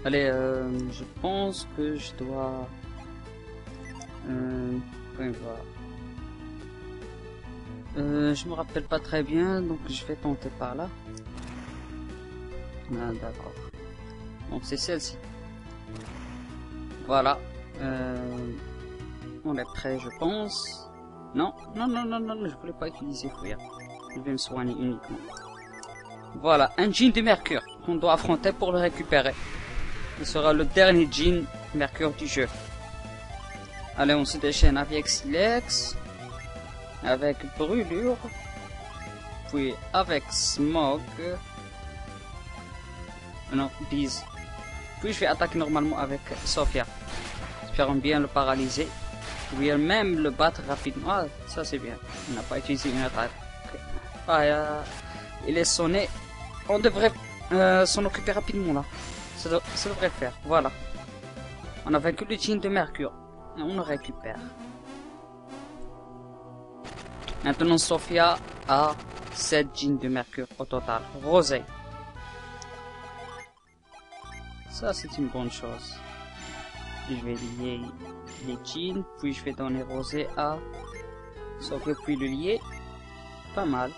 Allez, je pense que je dois... voyons voir. Je me rappelle pas très bien, donc je vais tenter par là. Ah, d'accord. Donc c'est celle-ci. Voilà. On est prêt, je pense. Non, non, non, non, non, je voulais pas utiliser fouillard. Je vais me soigner uniquement. Voilà, un jean de Mercure qu'on doit affronter pour le récupérer. Il sera le dernier jean Mercure du jeu. Allez, on se déchaîne avec Silex, avec Brûlure, puis avec Smog. Non, Bise. Puis je vais attaquer normalement avec Sophia. Espérons bien le paralyser. Ou même le battre rapidement. Ah, ça c'est bien. On n'a pas utilisé une attaque. Ah, il est sonné. On devrait s'en occuper rapidement là. Ça devrait faire. Voilà. On a vaincu le jean de Mercure. Et on le récupère. Maintenant Sophia a 7 jeans de Mercure au total. Rosé. Ça c'est une bonne chose. Je vais lier les jeans, puis je vais donner rosé à Sophia, puis le lier. Pas mal.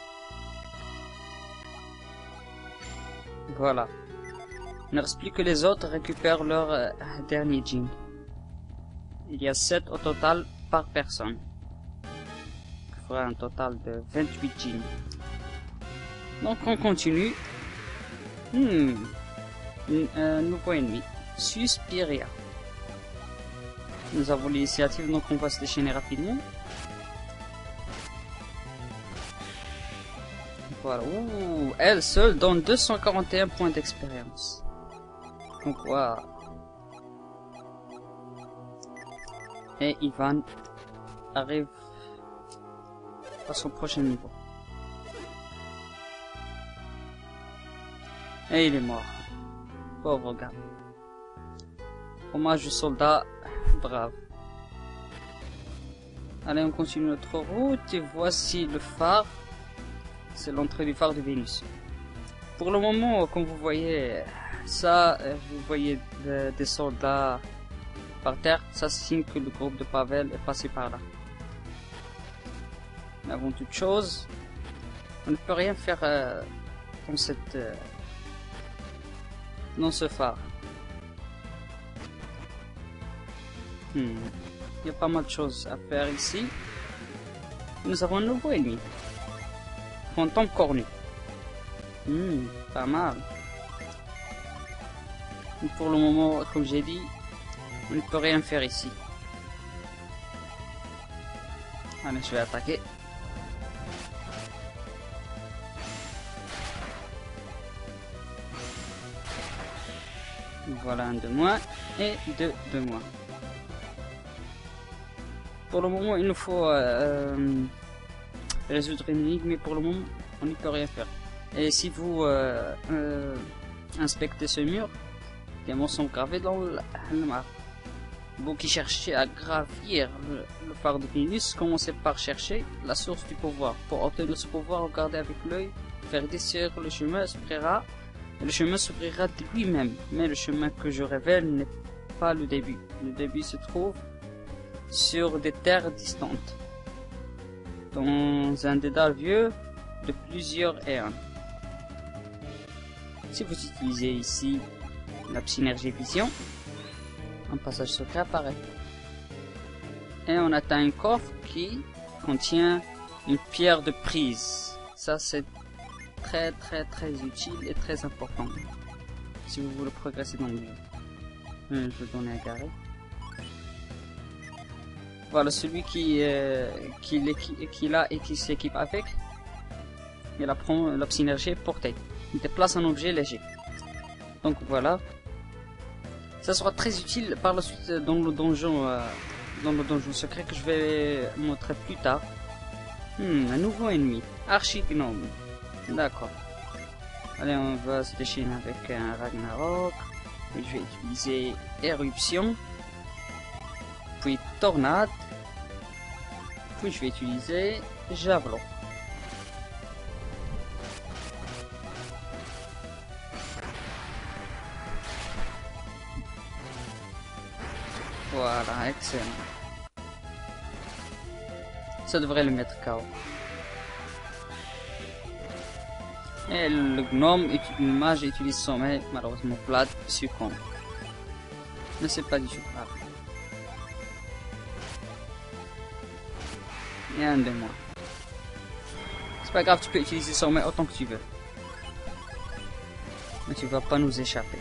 Voilà. Il ne reste plus que les autres récupèrent leur dernier jean. Il y a 7 au total par personne. Il fera un total de 28 jeans. Donc on continue. Un nouveau ennemi. Suspiria. Nous avons l'initiative, donc on va se déchaîner rapidement. Voilà. Ouh, elle seule donne 241 points d'expérience. Donc voilà. Et Ivan arrive à son prochain niveau. Et il est mort. Pauvre gars. Hommage au soldat brave. Allez, on continue notre route et voici le phare. C'est l'entrée du phare de Vénus. Pour le moment, comme vous voyez ça, vous voyez des soldats par terre. Ça signe que le groupe de Pavel est passé par là. Mais avant toute chose, on ne peut rien faire dans ce phare. Il y a pas mal de choses à faire ici. Nous avons un nouveau ennemi. Fantôme cornu. Pas mal. Mais pour le moment, comme j'ai dit, on ne peut rien faire ici. Allez, je vais attaquer. Voilà un de moins et deux de moins. Pour le moment, il nous faut résoudre une énigme, mais pour le moment, on n'y peut rien faire. Et si vous inspectez ce mur, des mots sont gravés dans le marbre. Vous qui cherchez à gravir le phare de Vénus, commencez par chercher la source du pouvoir. Pour obtenir ce pouvoir, regardez avec l'œil, faire descendre le chemin s'ouvrira, et le chemin s'ouvrira de lui-même. Mais le chemin que je révèle n'est pas le début. Le début se trouve sur des terres distantes, dans un dédale vieux de plusieurs éons. Si vous utilisez ici la synergie vision, un passage secret apparaît. Et on atteint un coffre qui contient une pierre de prise. Ça c'est très utile et très important si vous voulez progresser dans le jeu. Je vais donner à Gary. Voilà, celui qui l'a et qui s'équipe avec, il apprend la synergie portée. Il déplace un objet léger. Donc voilà. Ça sera très utile par la suite dans le donjon secret que je vais montrer plus tard. Un nouveau ennemi. Archignome. D'accord. Allez, on va se déchaîner avec un Ragnarok. Puis je vais utiliser Éruption. Puis Tornade. Puis je vais utiliser Javelot. Voilà, excellent. Ça devrait le mettre KO. Et le gnome, le mage utilise sommeil, malheureusement Vlad succombe. Mais c'est pas du tout grave. Il y a un de moi. C'est pas grave, tu peux utiliser sommeil autant que tu veux. Mais tu vas pas nous échapper.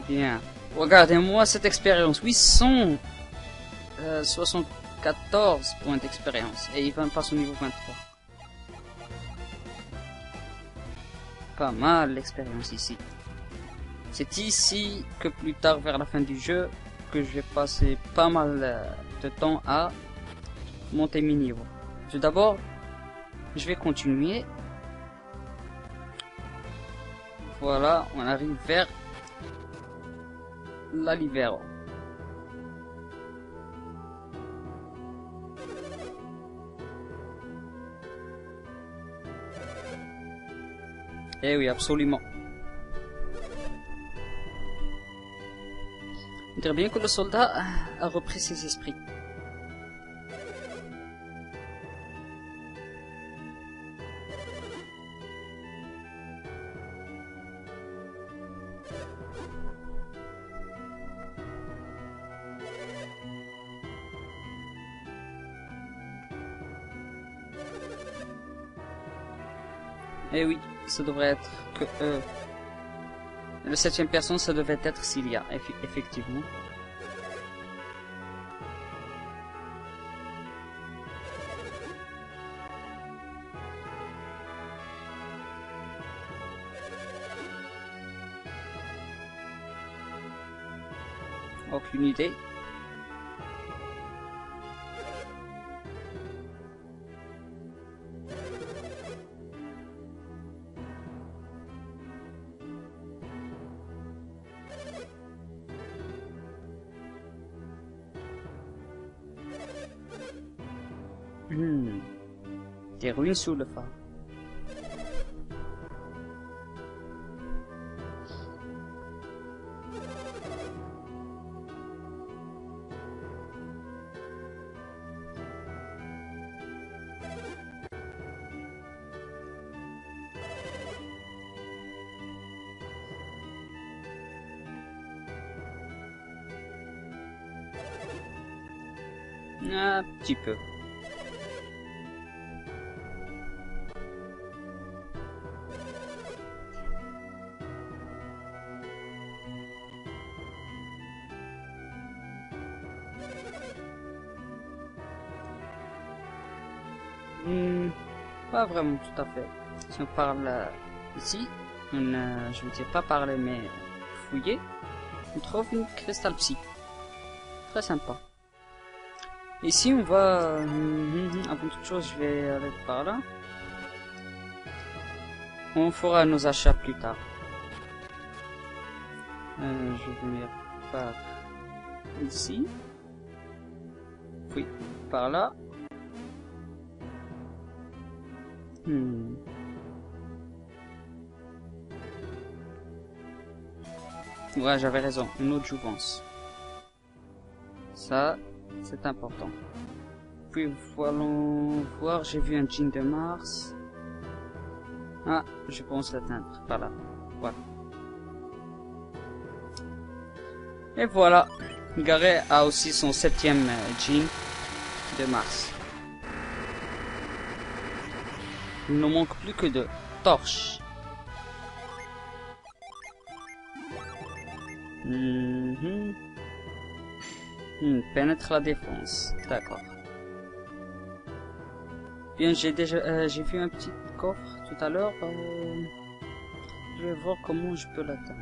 Bien. Regardez-moi cette expérience. 874 points d'expérience. Et il va passer au niveau 23. Pas mal l'expérience ici. C'est ici que plus tard vers la fin du jeu que je vais passer pas mal de temps à monter mes niveaux. Tout d'abord, je vais continuer. Voilà, on arrive vers la Libero. Eh oui, absolument. On dirait bien que le soldat a repris ses esprits. Eh oui, ça devrait être que le 7e personne, ça devait être Cilia, effectivement. Aucune idée. Des ruines sous le phare. Un petit peu. Pas vraiment tout à fait. Si on parle ici, je veux dire pas parler mais fouiller, on trouve une cristal psy. Très sympa. Ici on va... avant toute chose je vais aller par là. On fera nos achats plus tard. Je vais venir par ici. Oui, par là. Ouais, j'avais raison, une autre jouvence. Ça, c'est important. Puis voyons voir, j'ai vu un jean de Mars. Ah, je pense l'atteindre, par là. Voilà. Et voilà, Garé a aussi son 7e jean de Mars. Il ne manque plus que de torches. Pénètre la défense. D'accord. Bien, j'ai vu un petit coffre tout à l'heure. Je vais voir comment je peux l'atteindre.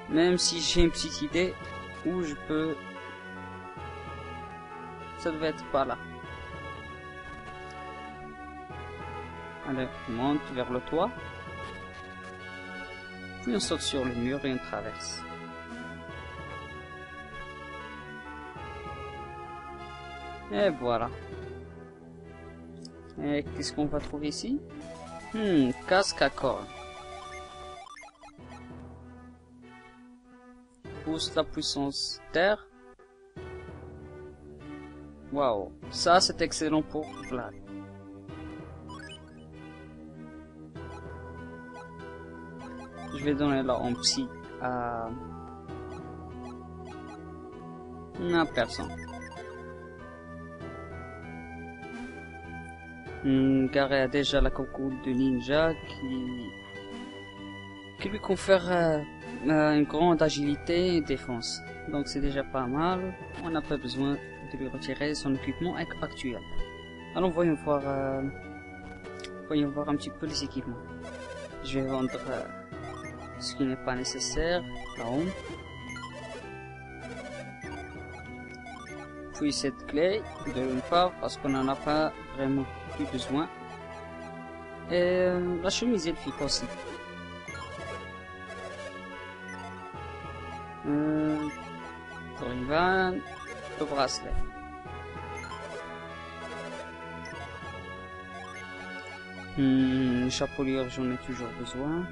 Même si j'ai une petite idée où je peux... Ça devait être par là. Allez, on monte vers le toit. Puis on saute sur le mur et on traverse. Et voilà. Et qu'est-ce qu'on va trouver ici? Casque à cornes. Booste la puissance d'air. Waouh, ça c'est excellent pour Vlad. Je vais donner là en psy à personne. Garé a déjà la cocotte de ninja qui lui confère une grande agilité et défense. Donc c'est déjà pas mal. On n'a pas besoin de lui retirer son équipement actuel. Alors voyons voir un petit peu les équipements. Je vais vendre ce qui n'est pas nécessaire, là-haut. Puis cette clé, d'une part, parce qu'on n'en a pas vraiment plus besoin. Et la chemise elfique aussi. Pour Ivan, le bracelet. Chapelier, j'en ai toujours besoin.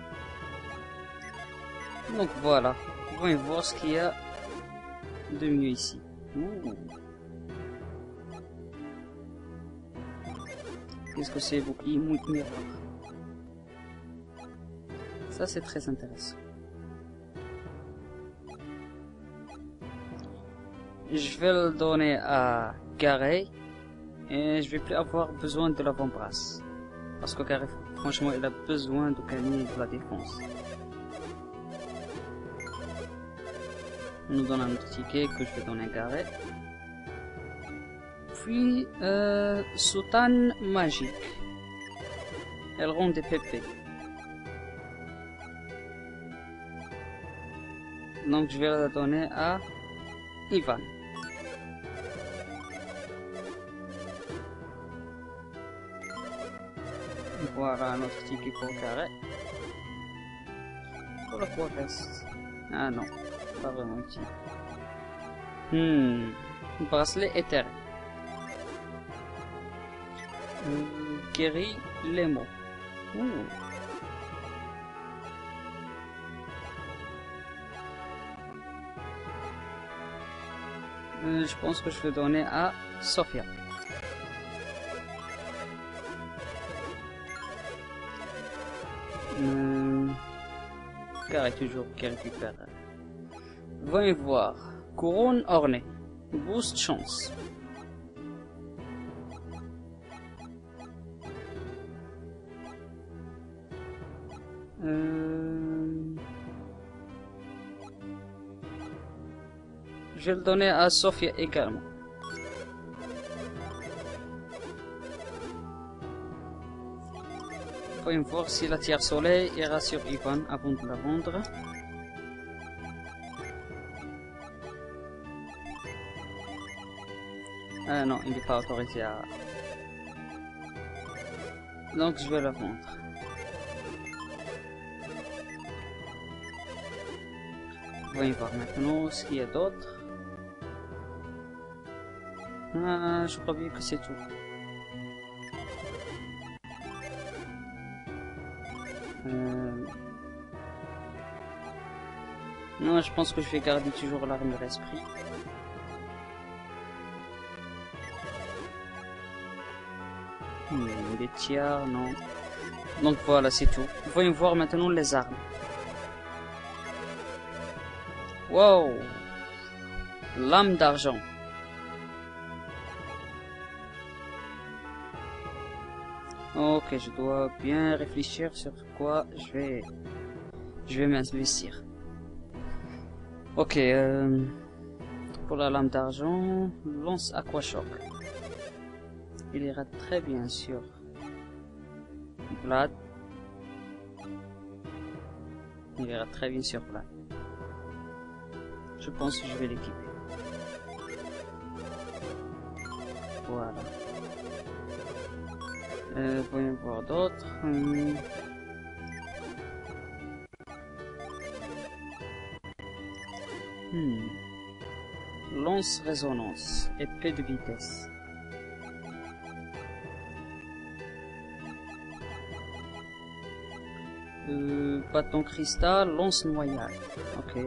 Donc voilà, on va voir ce qu'il y a de mieux ici. Qu'est-ce que c'est, bouclier miroir? Ça c'est très intéressant. Je vais le donner à Garé et je vais plus avoir besoin de l'avant-bras. Parce que Garé, franchement, il a besoin de gagner de la défense. On nous donne un autre ticket que je vais donner à Garé. Puis, soutane magique. Elle rend des pépés. Donc je vais la donner à Ivan. Voilà un autre ticket pour Garé. Pour le quoi reste? Ah non, pas vraiment utile. Bracelet éthéré. Guérit les mots. Je pense que je vais donner à Sophia. Car est toujours qui récupère. Voyons voir. Couronne ornée. Boost chance. Je vais le donner à Sophia également. Voyons voir si la tiers soleil ira sur Ivan avant de la vendre. Ah non, il n'est pas autorisé à... Donc je vais la vendre. Voyons voir maintenant ce qu'il y a d'autre. Ah, je crois bien que c'est tout. Non, je pense que je vais garder toujours l'armure esprit. Les tiers, non. Donc voilà, c'est tout. Voyons voir maintenant les armes. Wow! Lame d'argent. Ok, je dois bien réfléchir sur quoi je vais m'investir. Ok, pour la lame d'argent, lance aquachoc. Il ira très bien sur Vlad. Il ira très bien sur Vlad. Je pense que je vais l'équiper. Voilà. Voyons voir d'autres. Lance résonance, épée de vitesse. Bâton cristal, lance noyade. Ok.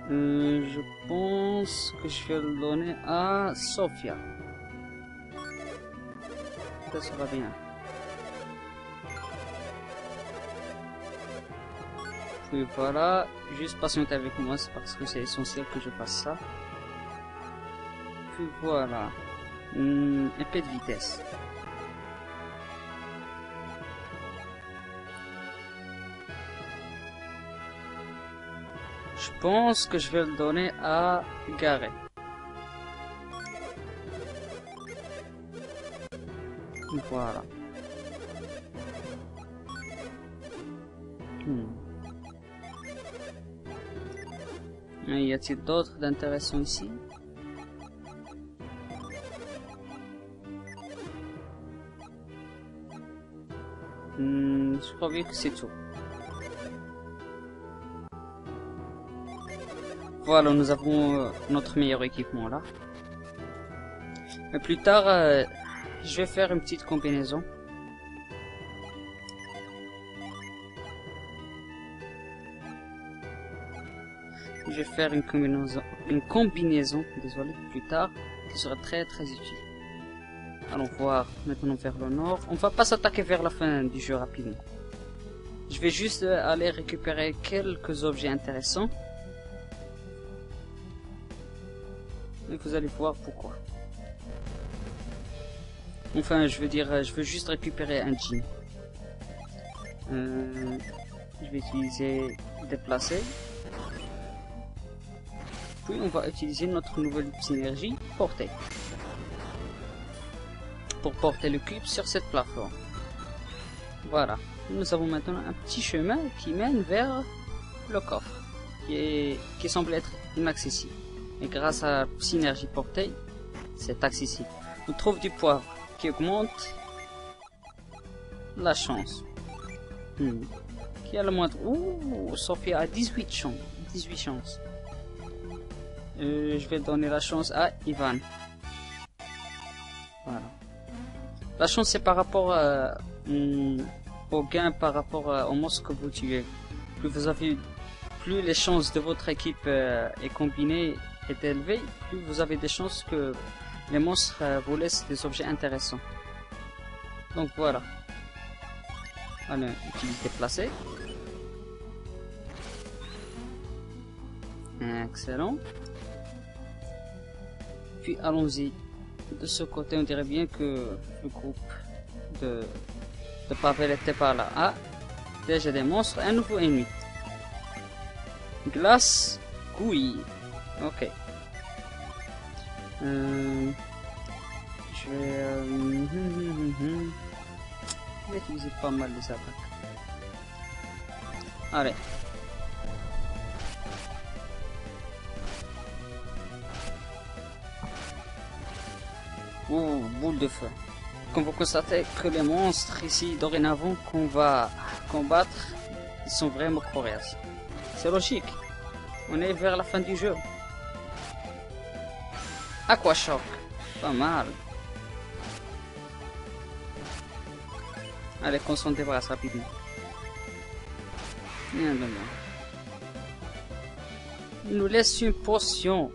Je pense que je vais le donner à Sophia. Ça sera bien. Puis voilà, juste patienter avec moi, c'est parce que c'est essentiel que je fasse ça. Puis voilà, épée de vitesse. Je pense que je vais le donner à Gareth. Voilà. Y a-t-il d'autres d'intéressants ici? Je crois bien que c'est tout. Voilà, nous avons notre meilleur équipement là. Mais plus tard, je vais faire une petite combinaison. Je vais faire une combinaison, désolé, plus tard, qui sera très utile. Allons voir maintenant vers le nord. On va pas s'attaquer vers la fin du jeu rapidement. Je vais juste aller récupérer quelques objets intéressants. Et vous allez voir pourquoi. Enfin, je veux dire, je veux juste récupérer un jean. Je vais utiliser déplacer. Puis on va utiliser notre nouvelle synergie portée. Pour porter le cube sur cette plateforme. Voilà. Nous avons maintenant un petit chemin qui mène vers le coffre. Qui semble être inaccessible. Et grâce à la synergie portée, c'est accessible. On trouve du poivre qui augmente la chance. Qui a le moindre... Ouh, Sophia a 18 chances. 18 chances. Je vais donner la chance à Ivan. Voilà. La chance c'est par rapport au gain par rapport au monstre que vous tuez. Plus les chances de votre équipe est combinée est élevée, plus vous avez des chances que les monstres vous laissent des objets intéressants. Donc voilà. Allez, utilité placée. Excellent. Puis allons-y. De ce côté, on dirait bien que le groupe de Pavel était par là. Ah, déjà des monstres, un nouveau ennemi. Glace, couille. Ok. Je vais utiliser pas mal les attaques. Allez. Oh, boule de feu. Comme vous constatez que les monstres ici, dorénavant, qu'on va combattre, ils sont vraiment coriaces. C'est logique. On est vers la fin du jeu. Aquachoc. Pas mal. Allez, qu'on s'en débarrasse rapidement. Il nous laisse une potion.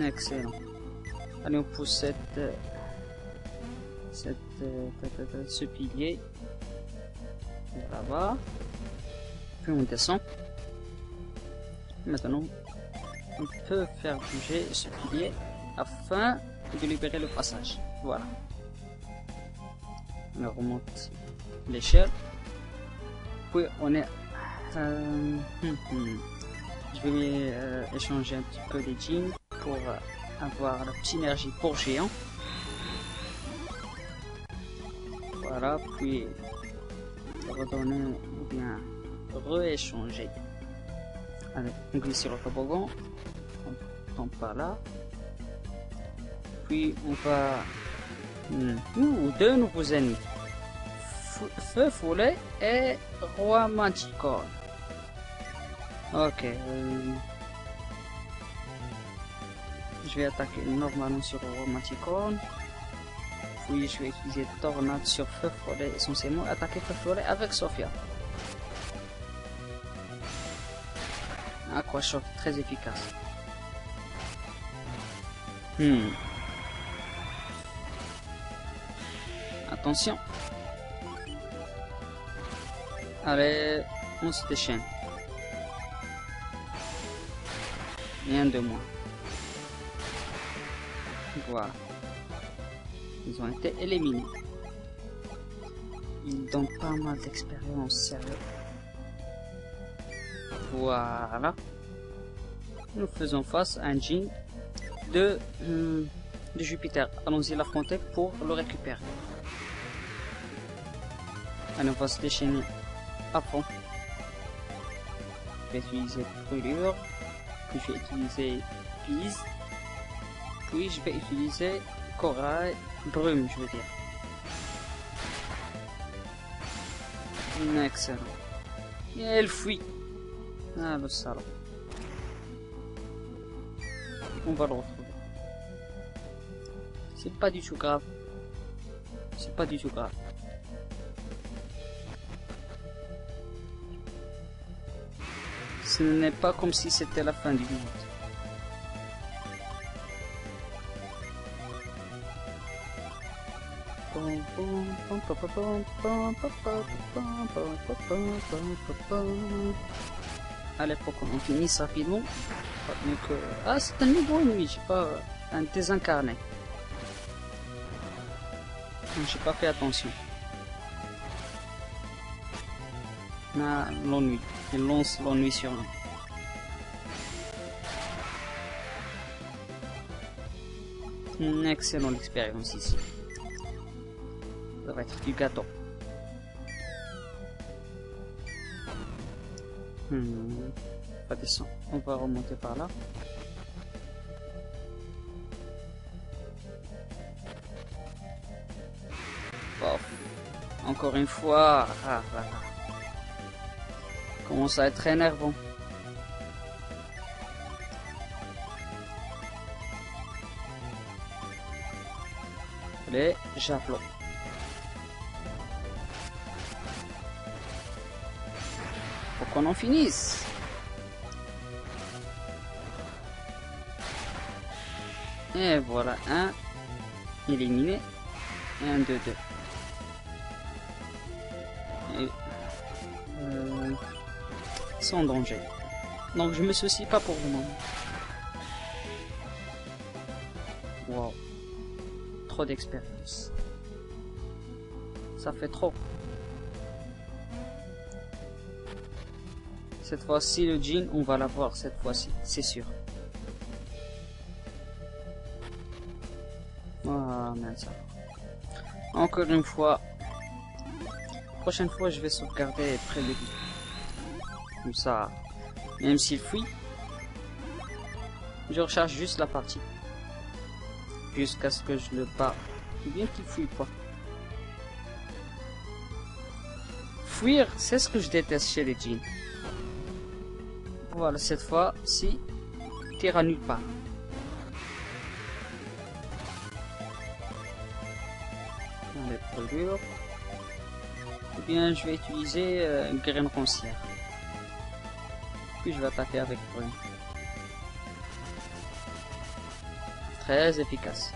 Excellent. Allez, on pousse ce pilier là-bas. Puis on descend. Maintenant, on peut faire bouger ce pilier afin de libérer le passage. Voilà. On remonte l'échelle. Puis on est... Je vais échanger un petit peu les jeans pour avoir la synergie pour géant. Voilà, puis redonner ou bien rééchanger. Allez, on glisse sur le toboggan, on tombe par là. Puis on va... deux nouveaux ennemis. Feu Follet et Roi Manticore. Ok. Je vais attaquer normalement sur le Roi Manticore. Oui, je vais utiliser Tornade sur Feu Follet, essentiellement attaquer Feu Follet avec Sophia. Aquachoc, très efficace. Attention. Allez, on se déchaîne. Rien de moins. Voilà. Ils ont été éliminés. Ils donnent pas mal d'expérience, sérieux. Voilà. Nous faisons face à un Djinn de Jupiter. Allons-y l'affronter pour le récupérer. Allez, on va se déchaîner à fond. Je vais utiliser brûlure. Puis je vais utiliser bise. Puis je vais utiliser corail, brume, je veux dire. Excellent. Et elle fuit. Ah, le salaud. On va le retrouver. C'est pas du tout grave. C'est pas du tout grave. Ce n'est pas comme si c'était la fin du monde. Allez, pour qu'on finisse rapidement. Donc, ah, c'est un nouveau ennemi, j'ai pas un désincarné. J'ai pas fait attention. Ah, l'ennui. Il lance l'ennui sur nous. Une excellente expérience ici. Ça va être du gâteau. Pas descendre. On va remonter par là. Bon. Encore une fois. Ah, voilà. Commence à être énervant. Allez, javelot. Faut qu'on en finisse. Et voilà, un éliminé. 1, 2, 2. Et sans danger. Donc je me soucie pas pour le moment. Wow. Trop d'expérience. Ça fait trop. Cette fois-ci, le Djinn, on va l'avoir cette fois-ci, c'est sûr. Ah, merde ça. Encore une fois. Prochaine fois, je vais sauvegarder près de lui. Comme ça, même s'il fuit, je recharge juste la partie. Jusqu'à ce que je le bats. Ou bien qu'il fuit pas. Fuir, c'est ce que je déteste chez les djinns. Voilà, cette fois-ci, tire à nulle part. Allez, brûlure. Ou bien je vais utiliser graine roncière. Puis je vais attaquer avec brume. Très efficace.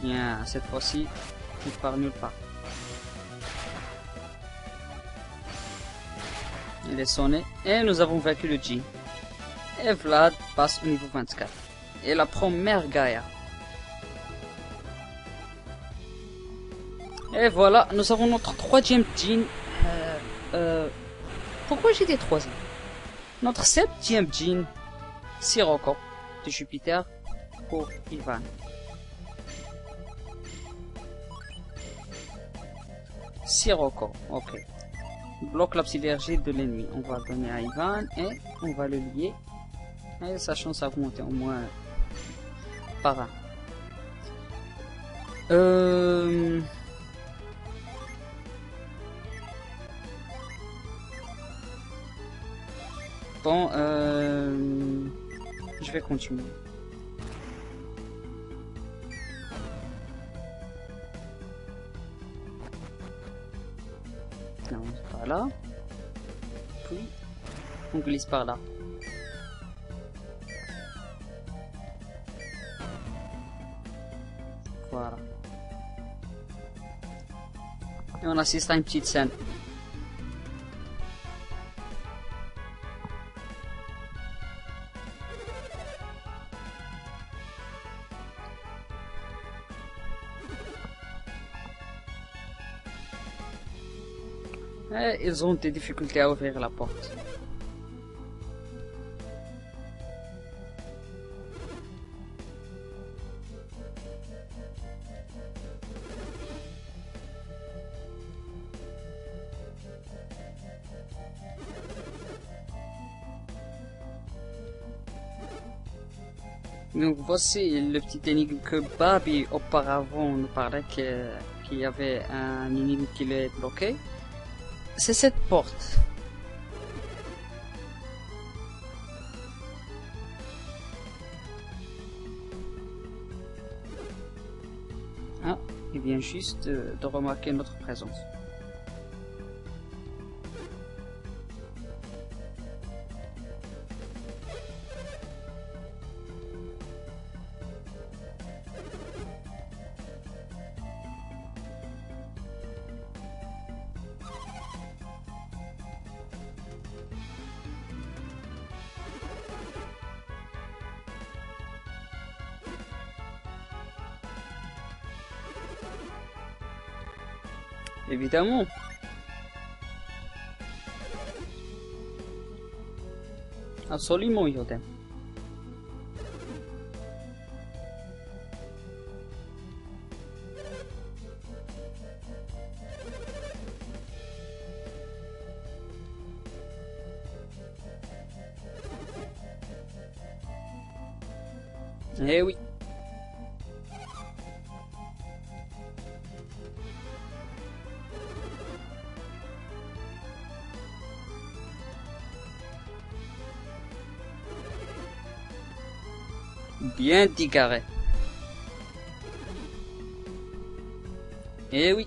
Bien, cette fois-ci, il part nulle part. Il est sonné et nous avons vaincu le Djinn. Et Vlad passe au niveau 24. Et la première Gaïa. Et voilà, nous avons notre troisième Djinn. Pourquoi j'ai dit troisième? Notre septième Djinn, Sirocco, de Jupiter, pour Ivan. Sirocco, ok. Bloque la synergie de l'ennemi. On va donner à Ivan et on va le lier. Et sa chance a augmenté au moins par un. Bon, je vais continuer. Voilà. Puis, on glisse par là. Voilà. Et on assiste à une petite scène. Et ils ont des difficultés à ouvrir la porte. Donc voici le petit énigme que Barbie auparavant nous parlait qu'il y avait un énigme qui l'est bloqué. C'est cette porte. Ah, il vient juste de remarquer notre présence. Évidemment. Absolument, Yoden. Eh oui. Bien dit, Garret. Eh oui.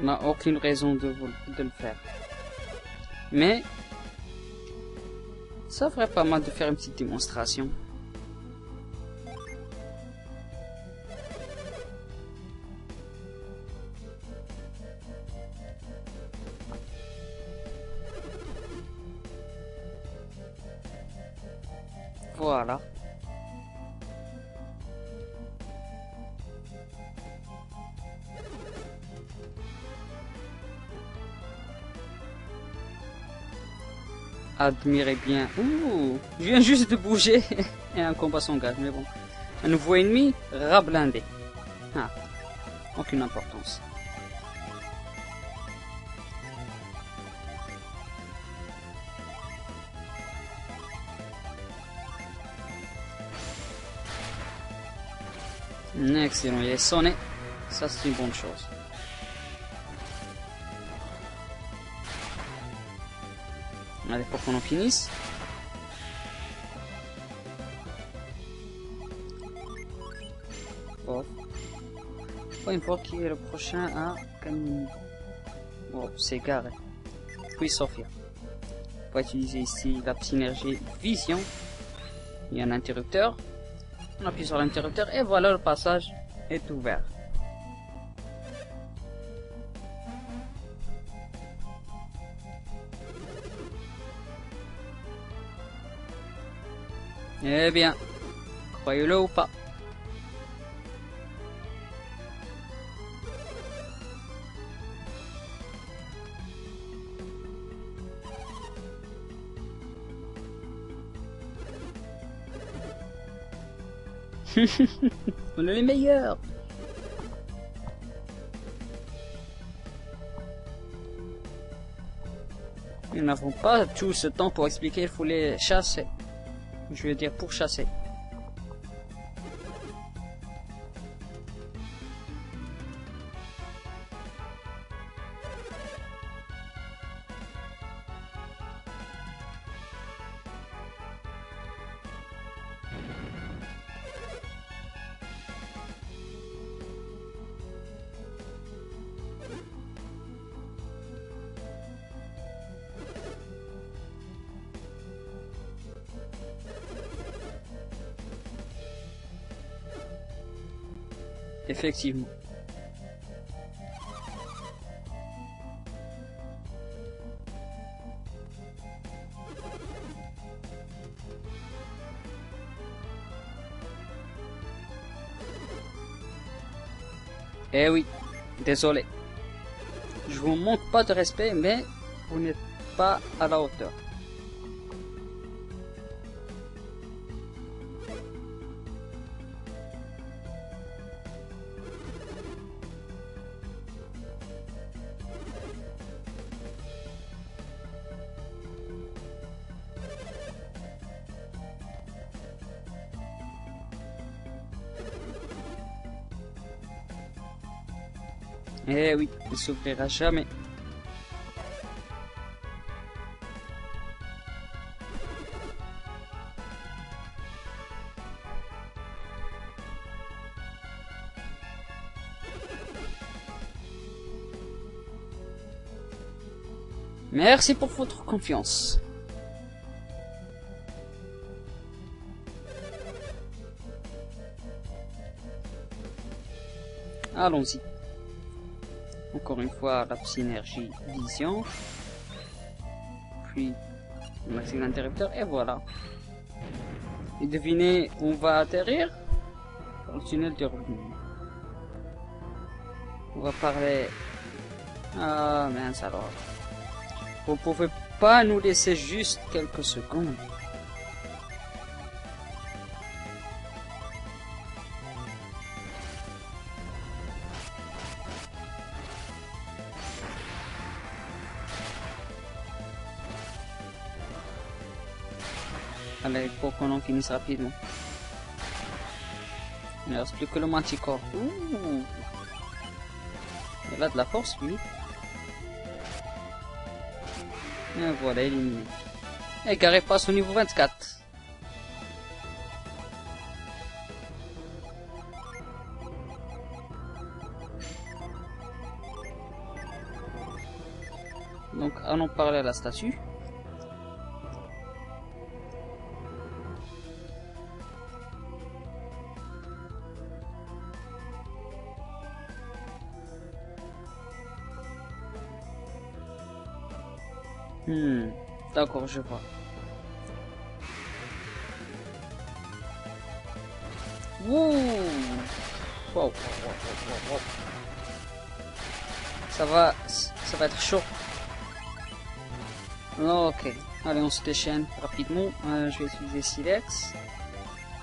On n'a aucune raison de le faire. Mais ça ferait pas mal de faire une petite démonstration. Voilà. Admirez bien. Ouh, je viens juste de bouger et un combat s'engage, mais bon. Un nouveau ennemi, rat blindé. Ah, aucune importance. Excellent, il est sonné. Ça, c'est une bonne chose. Allez, pour qu'on en finisse. Oh. Faut une fois qui est le prochain à gagner. Oh, c'est Garret. Puis Sophia. On va utiliser ici la synergie vision. Il y a un interrupteur. On appuie sur l'interrupteur et voilà, le passage est ouvert. Eh bien, croyez-le ou pas. On est les meilleurs. Nous n'avons pas tout ce temps pour expliquer, il faut les chasser. Je veux dire pour chasser. Effectivement. Eh oui, désolé. Je vous manque pas de respect, mais vous n'êtes pas à la hauteur. Eh oui, il s'ouvrira jamais. Merci pour votre confiance. Allons-y. Encore une fois, la synergie vision. Puis, on active l'interrupteur et voilà. Et devinez où on va atterrir? Dans le tunnel de revenu. On va parler... Ah mince alors. Vous pouvez pas nous laisser juste quelques secondes. Allez, pour qu'on en finisse rapidement. Il ne reste plus que le manticore. Ouh. Il a de la force, lui. Et voilà, éliminé. Et Garé passe au niveau 24. Donc, allons parler à la statue. D'accord, je vois. Wouh! Wow. Ça va être chaud. Ok, allez, on se déchaîne rapidement. Je vais utiliser Silex.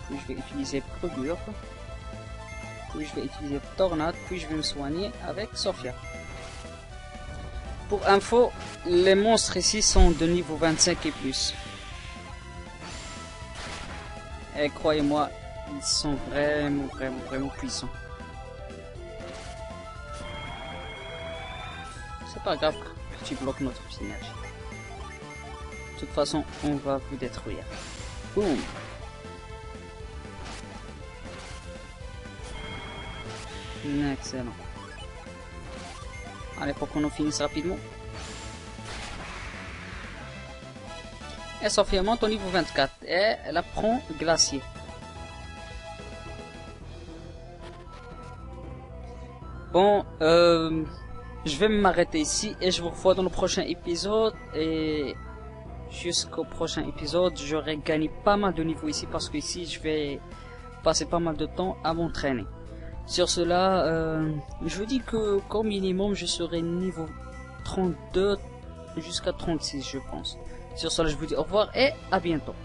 Puis je vais utiliser Produire. Puis je vais utiliser Tornade. Puis je vais me soigner avec Sophia. Pour info, les monstres ici sont de niveau 25 et plus. Et croyez-moi, ils sont vraiment puissants. C'est pas grave que tu bloques notre synergie. De toute façon, on va vous détruire. Boum. Excellent. Allez, pour qu'on en finisse rapidement. Et Sophia monte au niveau 24. Et elle apprend glacier. Bon, je vais m'arrêter ici. Et je vous revois dans le prochain épisode. Et jusqu'au prochain épisode, j'aurai gagné pas mal de niveaux ici. Parce que ici, je vais passer pas mal de temps à m'entraîner. Sur cela, je vous dis que qu'au minimum je serai niveau 32 jusqu'à 36 je pense. Sur cela je vous dis au revoir et à bientôt.